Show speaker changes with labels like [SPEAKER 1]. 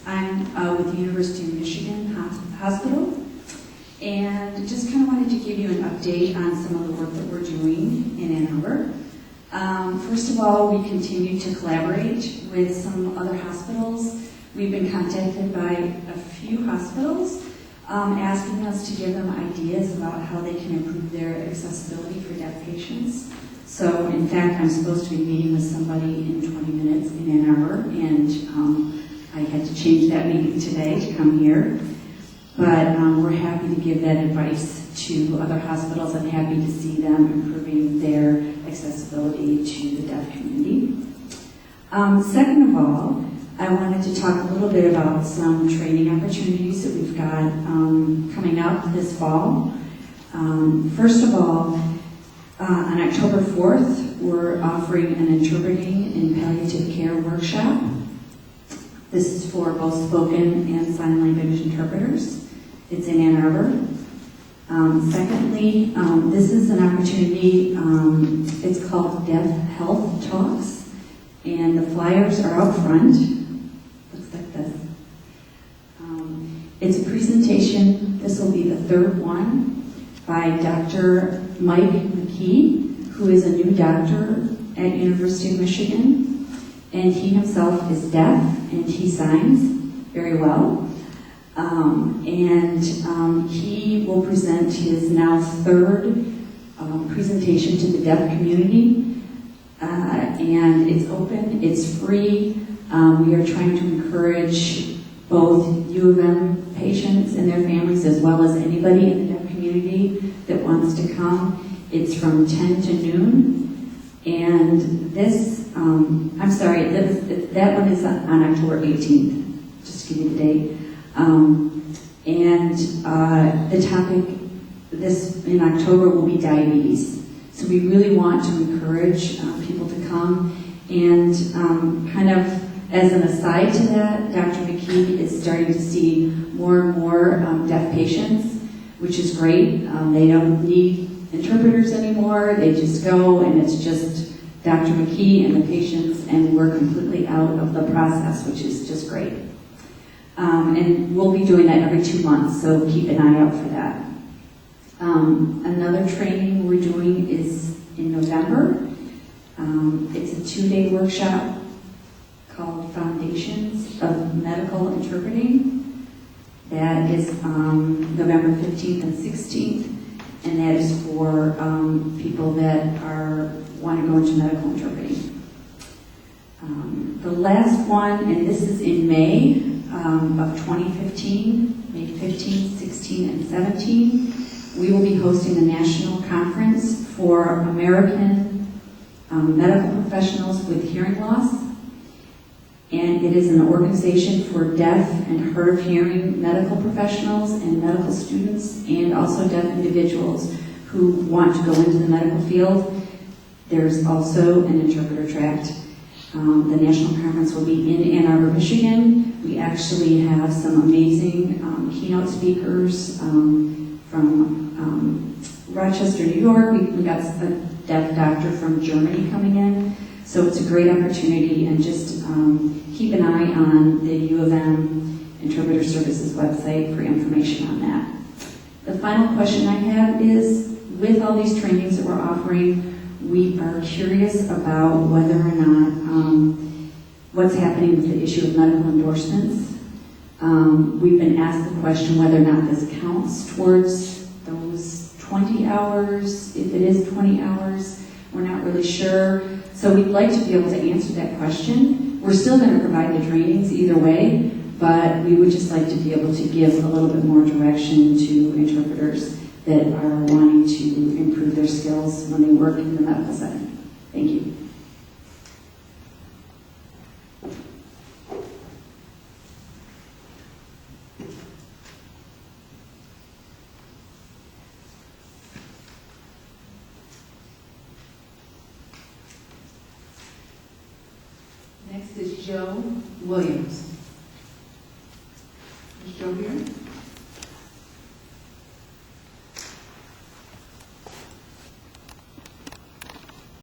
[SPEAKER 1] I'm with the University of Michigan Hospital, and just kind of wanted to give you an update on some of the work that we're doing in Ann Arbor. First of all, we continue to collaborate with some other hospitals. We've been contacted by a few hospitals asking us to give them ideas about how they can improve their accessibility for deaf patients. So, in fact, I'm supposed to be meeting with somebody in 20 minutes in Ann Arbor, and I had to change that meeting today to come here. But we're happy to give that advice to other hospitals. I'm happy to see them improving their accessibility to the deaf community. Second of all, I wanted to talk a little bit about some training opportunities that we've got coming up this fall. First of all, on October 4th, we're offering an interpreting in palliative care workshop. This is for both spoken and sign language interpreters. It's in Ann Arbor. Secondly, this is an opportunity, it's called Deaf Health Talks, and the flyers are out front. Looks like this. It's a presentation, this will be the third one, by Dr. Mike McKee, who is a new doctor at University of Michigan, and he himself is deaf, and he signs very well. He will present his now third presentation to the deaf community, and it's open, it's free. We are trying to encourage both U of M patients and their families, as well as anybody in the deaf community that wants to come. It's from 10 to noon, and this, I'm sorry, that one is on October 18th, just to give you the date. The topic this in October will be diabetes. So we really want to encourage people to come, and kind of as an aside to that, Dr. McKee is starting to see more and more deaf patients, which is great. They don't need interpreters anymore. They just go, and it's just Dr. McKee and the patients, and we're completely out of the process, which is just great. And we'll be doing that every 2 months, so keep an eye out for that. Another training we're doing is in November. It's a 2-day workshop called Foundations of Medical Interpreting. That is November 15th and 16th, and that is for people that want to go into medical interpreting. The last one, and this is in May of 2015, May 15, 16, and 17, we will be hosting a national conference for American medical professionals with hearing loss. And it is an organization for deaf and hard of hearing medical professionals and medical students, and also deaf individuals who want to go into the medical field. There's also an interpreter track. The national conference will be in Ann Arbor, Michigan. We actually have some amazing keynote speakers from Rochester, New York. We got a deaf doctor from Germany coming in. So it's a great opportunity, and just keep an eye on the U of M Interpreter Services website for information on that. The final question I have is, with all these trainings that we're offering, we are curious about whether or not what's happening with the issue of medical endorsements. We've been asked the question whether or not this counts towards those 20 hours. If it is 20 hours, we're not really sure. So we'd like to be able to answer that question. We're still going to provide the trainings either way, but we would just like to be able to give a little bit more direction to interpreters that are wanting to improve their skills when they work in the medical setting. Thank you. Next is Joe Williams. Is Joe here?